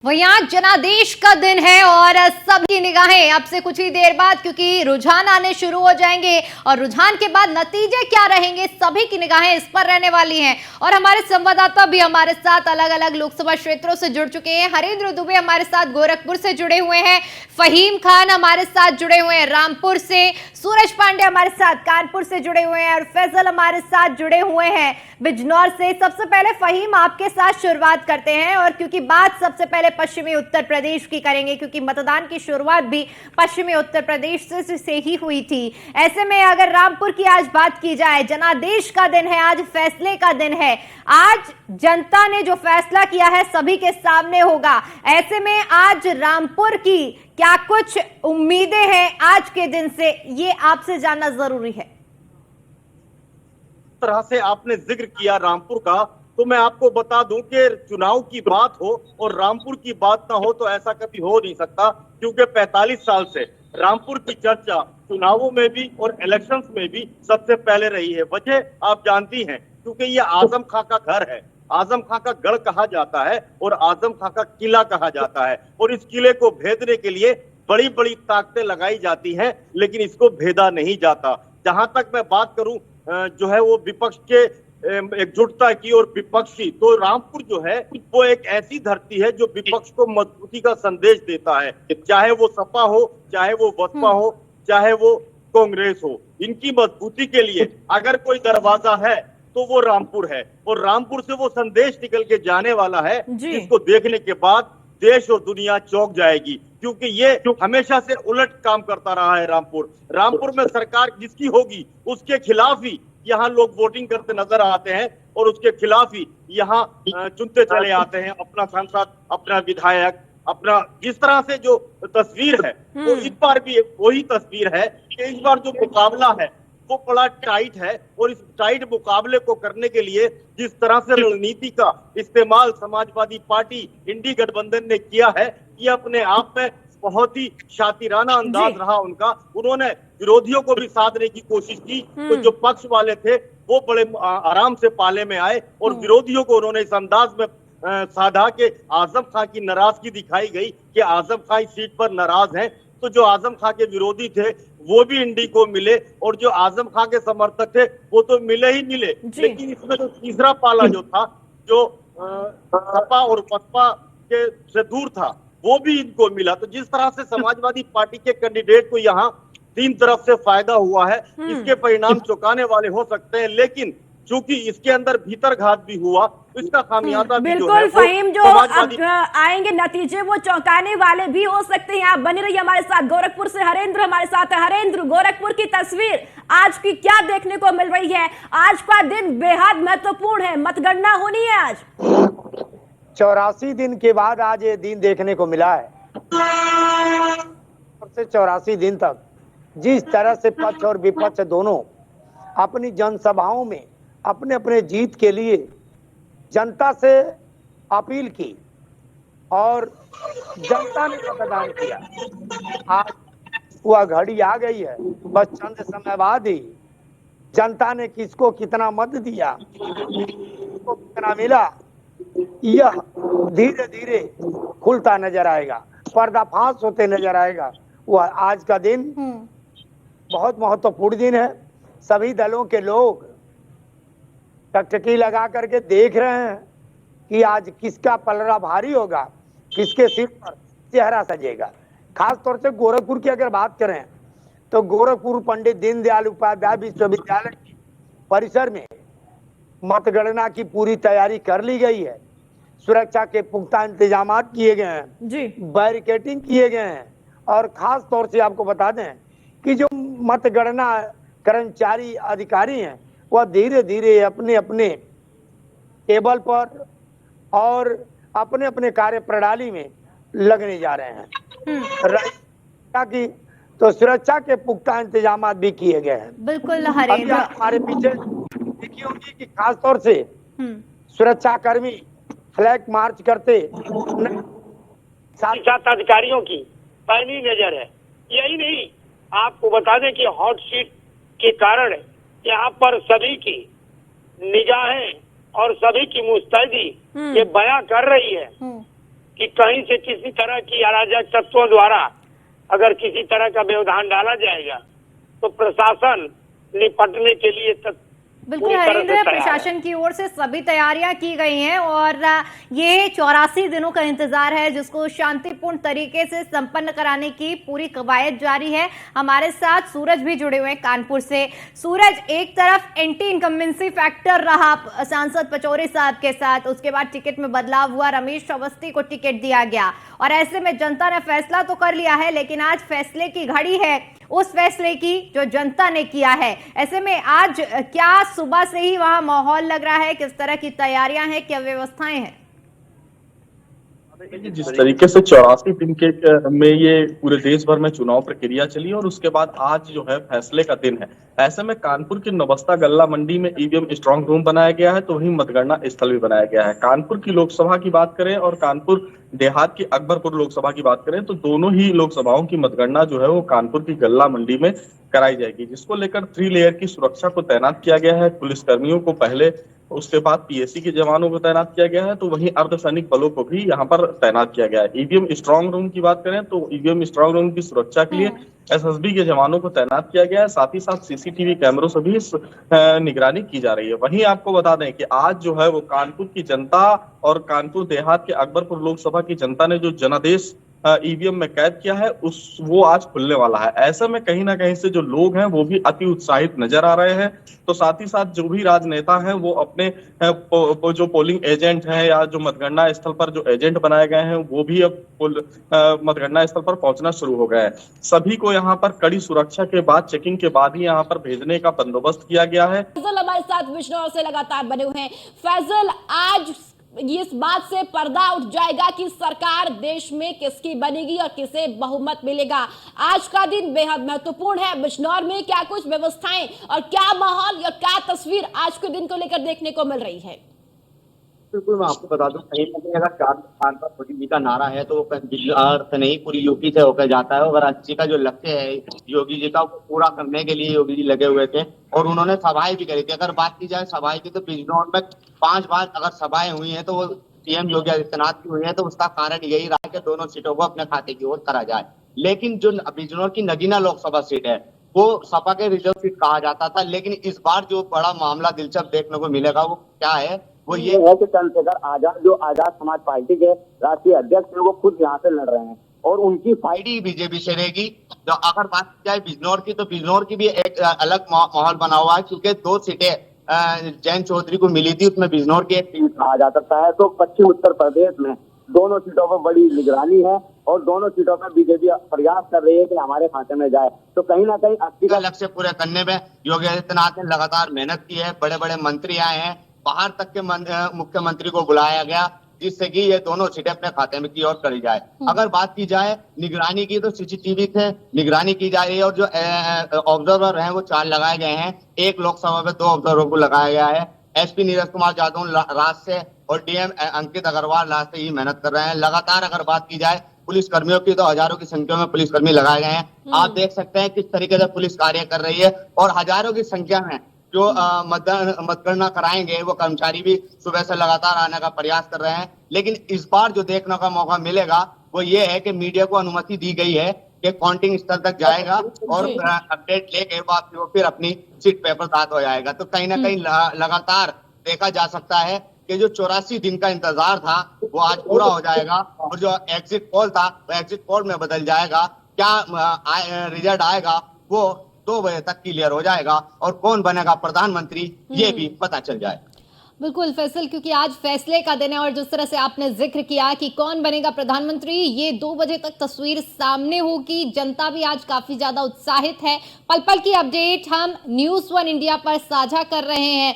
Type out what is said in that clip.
वहीं आज जनादेश का दिन है और सभी निगाहें अब से कुछ ही देर बाद, क्योंकि रुझान आने शुरू हो जाएंगे और रुझान के बाद नतीजे क्या रहेंगे, सभी की निगाहें इस पर रहने वाली हैं। और हमारे संवाददाता भी हमारे साथ अलग अलग लोकसभा क्षेत्रों से जुड़ चुके हैं। हरेंद्र दुबे हमारे साथ गोरखपुर से जुड़े हुए हैं, फहीम खान हमारे साथ जुड़े हुए हैं रामपुर से, सूरज पांडे हमारे साथ कानपुर से जुड़े हुए हैं और फैजल हमारे साथ जुड़े हुए हैं बिजनौर से। सबसे पहले फहीम, आपके साथ शुरुआत करते हैं और क्योंकि बात सबसे पहले पश्चिमी उत्तर प्रदेश की करेंगे, क्योंकि मतदान की शुरुआत भी पश्चिमी उत्तर प्रदेश से ही हुई थी। ऐसे में अगर रामपुर की आज बात की जाए, जनादेश का दिन है, आज फैसले का दिन है, आज जनता ने जो फैसला किया है सभी के सामने होगा। ऐसे में आज रामपुर की क्या कुछ उम्मीदें हैं आज के दिन से, ये आपसे जानना जरूरी है। तरह से आपने जिक्र किया रामपुर का, तो मैं आपको बता दूं कि चुनाव की बात हो और रामपुर की बात ना हो तो ऐसा कभी हो नहीं सकता, क्योंकि 45 साल से रामपुर की चर्चा चुनावों में भी और इलेक्शंस में भी सबसे पहले रही है। वजह आप जानती हैं, क्योंकि ये आजम खां का घर है, आजम खां का गढ़ कहा जाता है और आजम खां का किला कहा जाता है, और इस किले को भेदने के लिए बड़ी बड़ी ताकतें लगाई जाती हैं, लेकिन इसको भेदा नहीं जाता। जहां तक मैं बात करूं जो है वो विपक्ष के एकजुटता की और विपक्ष की, तो रामपुर जो है वो एक ऐसी धरती है जो विपक्ष को मजबूती का संदेश देता है, चाहे वो सपा हो, चाहे वो बसपा हो, चाहे वो कांग्रेस हो। इनकी मजबूती के लिए अगर कोई दरवाजा है तो वो रामपुर है, और रामपुर से वो संदेश निकल के जाने वाला है जिसको देखने के बाद देश और दुनिया चौंक जाएगी, क्योंकि ये हमेशा से उलट काम करता रहा है। रामपुर में सरकार जिसकी होगी उसके खिलाफ ही यहाँ लोग वोटिंग करते नजर आते हैं और उसके खिलाफ ही यहाँ चुनते चले आते हैं अपना सांसद, अपना विधायक, अपना जिस तरह से जो तस्वीर है वो इस बार भी वही तस्वीर है कि इस बार जो मुकाबला है वो बड़ा टाइट है, और इस टाइट मुकाबले को करने के लिए जिस तरह से रणनीति का इस्तेमाल समाजवादी पार्टी इंडी गठबंधन ने किया है, ये अपने आप में बहुत ही शातिराना अंदाज रहा उनका। उन्होंने विरोधियों को भी साधने की कोशिश की, तो जो पक्ष वाले थे वो बड़े आराम से पाले में आए, और विरोधियों को उन्होंने इस अंदाज में साधा कि आजम खां की नाराजगी दिखाई गई कि आजम खां इस सीट पर नाराज हैं। तो जो आजम खां के विरोधी थे वो भी इंडी को मिले, और जो आजम खां के समर्थक थे वो तो मिले ही मिले, लेकिन इसमें जो तीसरा पाला जो था, जो सपा और बसपा के से दूर था, वो भी इनको मिला। तो जिस तरह से समाजवादी पार्टी के कैंडिडेट को यहाँ तीन तरफ से फायदा हुआ है, इसके परिणाम चौंकाने वाले हो सकते हैं, लेकिन चूंकि इसके अंदर भीतर घात भी हुआ तो इसका खामियाजा भी जो है, बिल्कुल फहीम, जो अब आएंगे नतीजे वो चौंकाने वाले भी हो सकते हैं। आप बने रहिए हमारे साथ। गोरखपुर से हरेंद्र हमारे साथ है। हरेंद्र, गोरखपुर की तस्वीर आज की क्या देखने को मिल रही है? आज का दिन बेहद महत्वपूर्ण है, मतगणना होनी है आज। 84 दिन के बाद आज ये दिन देखने को मिला है। से 84 दिन तक जिस तरह से पक्ष और विपक्ष दोनों अपनी जनसभाओं में अपने अपने जीत के लिए जनता से अपील की और जनता ने मतदान किया। आज वह घड़ी आ गई है, बस चंद समय बाद ही जनता ने किसको कितना मत दिया, किसको कितना मिला, यह धीरे धीरे खुलता नजर आएगा, पर्दाफाश होते नजर आएगा। वह आज का दिन बहुत महत्वपूर्ण दिन है। सभी दलों के लोग टकटकी लगा करके देख रहे हैं कि आज किसका पलड़ा भारी होगा, किसके सिर पर चेहरा सजेगा। खास तौर से गोरखपुर की अगर बात करें तो गोरखपुर पंडित दीनदयाल उपाध्याय विश्वविद्यालय परिसर में मतगणना की पूरी तैयारी कर ली गई है। सुरक्षा के पुख्ता इंतजाम किए गए हैं, बैरिकेडिंग किए गए हैं, और खास तौर से आपको बता दें कि जो मतगणना कर्मचारी अधिकारी हैं वह धीरे धीरे अपने अपने टेबल पर और अपने अपने कार्य प्रणाली में लगने जा रहे हैं। कि तो सुरक्षा के पुख्ता इंतजाम भी किए गए हैं। बिल्कुल हरेंद्र, हमारे पीछे देखी होगी कि खास तौर से सुरक्षा कर्मी फ्लैग मार्च करते साथ अधिकारियों की पैनी नजर है। यही नहीं, आपको बता दें कि हॉट सीट के कारण यहाँ पर सभी की निगाहें और सभी की मुस्तैदी ये बयां कर रही है कि कहीं से किसी तरह की अराजक तत्वों द्वारा अगर किसी तरह का व्यवधान डाला जाएगा तो प्रशासन निपटने के लिए बिल्कुल पूरी तरह से हरेंद्र, तैयार है। प्रशासन की ओर से सभी तैयारियां की गई हैं और ये 84 दिनों का इंतजार है जिसको शांतिपूर्ण तरीके से संपन्न कराने की पूरी कवायद जारी है। हमारे साथ सूरज भी जुड़े हुए हैं कानपुर से। सूरज, एक तरफ एंटी इनकम्बेंसी फैक्टर रहा सांसद पचौरी साहब के साथ, उसके बाद टिकट में बदलाव हुआ, रमेश अवस्थी को टिकट दिया गया और ऐसे में जनता ने फैसला तो कर लिया है, लेकिन आज फैसले की घड़ी है, उस फैसले की जो जनता ने किया है। ऐसे में आज क्या सुबह से ही वहां माहौल लग रहा है, किस तरह की तैयारियां हैं, क्या व्यवस्थाएं हैं? जिस तरीके से 84 दिन के में ये पूरे देश भर में चुनाव प्रक्रिया चली और उसके बाद आज जो है फैसले का दिन है, ऐसे में कानपुर की नवस्ता गल्ला मंडी में ईवीएम स्ट्रांग रूम बनाया गया है, तो वहीं मतगणना स्थल भी बनाया गया है। कानपुर की लोकसभा की बात करें और कानपुर देहात की अकबरपुर लोकसभा की बात करें तो दोनों ही लोकसभाओं की मतगणना जो है वो कानपुर की गल्ला मंडी में कराई जाएगी, जिसको लेकर 3 लेयर की सुरक्षा को तैनात किया गया है। पुलिसकर्मियों को पहले, उसके बाद पीएसी के जवानों को तैनात किया गया है, तो वहीं अर्धसैनिक बलों को भी यहाँ पर तैनात किया गया है। ईवीएम स्ट्रांग रूम की बात करें तो ईवीएम स्ट्रांग रूम की सुरक्षा के लिए एसएसबी के जवानों को तैनात किया गया है, साथ ही साथ सीसीटीवी कैमरों से भी निगरानी की जा रही है। वहीं आपको बता दें कि आज जो है वो कानपुर की जनता और कानपुर देहात के अकबरपुर लोकसभा की जनता ने जो जनादेश ईवीएम में कैद किया है वो आज खुलने वाला है। ऐसे में कहीं ना कहीं से जो लोग हैं वो भी अति उत्साहित नजर आ रहे हैं, तो साथ ही साथ जो भी राजनेता हैं वो अपने जो पोलिंग एजेंट हैं या जो मतगणना स्थल पर जो एजेंट बनाए गए हैं वो भी अब मतगणना स्थल पर पहुंचना शुरू हो गए हैं। सभी को यहाँ पर कड़ी सुरक्षा के बाद, चेकिंग के बाद ही यहाँ पर भेजने का बंदोबस्त किया गया है। फैजल हमारे साथ बिजनौर से लगातार बने हुए हैं। फैजल, आज इस बात से पर्दा उठ जाएगा कि सरकार देश में किसकी बनेगी और किसे बहुमत मिलेगा। आज का दिन बेहद महत्वपूर्ण है। बिजनौर में क्या कुछ व्यवस्थाएं और क्या माहौल या क्या तस्वीर आज के दिन को लेकर देखने को मिल रही है? बिल्कुल, मैं आपको बता दूं, कहीं ना कहीं अगर 4 स्थान पर मोदी जी का नारा है तो वो नहीं पूरी यूपी से होकर जाता है। और 80 का जो लक्ष्य है योगी जी का, वो पूरा करने के लिए योगी जी लगे हुए थे और उन्होंने सभाएं भी करी थी। अगर बात की जाए सभाएं की तो बिजनौर में 5 बार अगर सभाएं हुई हैं तो वो सीएम योगी आदित्यनाथ की हुई है, तो उसका कारण यही रहा है कि दोनों सीटों को अपने खाते की ओर करा जाए। लेकिन जो बिजनौर की नगीना लोकसभा सीट है वो सपा के रिजर्व सीट कहा जाता था, लेकिन इस बार जो बड़ा मामला दिलचस्प देखने को मिलेगा वो क्या है, वो ये है कि चंद्रशेखर आजाद, जो आजाद समाज पार्टी के राष्ट्रीय अध्यक्ष हैं, वो खुद यहाँ से लड़ रहे हैं और उनकी फाइट ही बीजेपी से रहेगी। तो अगर बात की जाए बिजनौर की, तो बिजनौर की भी एक अलग माहौल बना हुआ है, क्योंकि 2 सीटें जैन चौधरी को मिली थी, उसमें बिजनौर की एक सीट कहा जा सकता है। तो पश्चिम उत्तर प्रदेश में दोनों सीटों पर बड़ी निगरानी है और दोनों सीटों पर बीजेपी प्रयास कर रही है कि हमारे खाते में जाए। तो कहीं ना कहीं 80 का लक्ष्य पूरे करने में योगी आदित्यनाथ ने लगातार मेहनत की है। बड़े बड़े मंत्री आए हैं, बाहर तक के मुख्यमंत्री को बुलाया गया, जिससे कि ये दोनों सीटें अपने खाते में की ओर करी जाए। अगर बात की जाए निगरानी की, तो सीसीटीवी से निगरानी की जा रही है और जो ऑब्जर्वर हैं वो 4 लगाए गए हैं। एक लोकसभा में 2 ऑब्जर्वर को लगाया गया है। एसपी नीरज कुमार यादव रात से और डीएम अंकित अग्रवाल रात से ही मेहनत कर रहे हैं। लगातार अगर बात की जाए पुलिस कर्मियों की, तो हजारों की संख्या में पुलिसकर्मी लगाए गए हैं। आप देख सकते हैं किस तरीके से पुलिस कार्य कर रही है और हजारों की संख्या में जो मतगणना कराएंगे वो कर्मचारी भी सुबह से लगातार आने का प्रयास कर रहे हैं। लेकिन इस बार जो देखने का मौका मिलेगा वो ये है कि मीडिया को अनुमति दी गई है कि काउंटिंग स्थल तक जाएगा और अपडेट लेके बाद वो फिर अपनी सीट पेपर दाद हो जाएगा। तो कहीं ना कहीं लगातार देखा जा सकता है कि जो 84 दिन का इंतजार था वो आज पूरा हो जाएगा और जो एग्जिट पोल था वो एग्जिट पोल में बदल जाएगा। क्या रिजल्ट आएगा वो 2 बजे तक क्लियर हो जाएगा और कौन बनेगा प्रधानमंत्री ये भी पता चल जाए। बिल्कुल फैसल, क्योंकि आज फैसले का दिन है और जिस तरह से आपने जिक्र किया कि कौन बनेगा प्रधानमंत्री, ये 2 बजे तक तस्वीर सामने होगी। जनता भी आज काफी ज्यादा उत्साहित है। पल पल की अपडेट हम न्यूज़ 1 इंडिया पर साझा कर रहे हैं।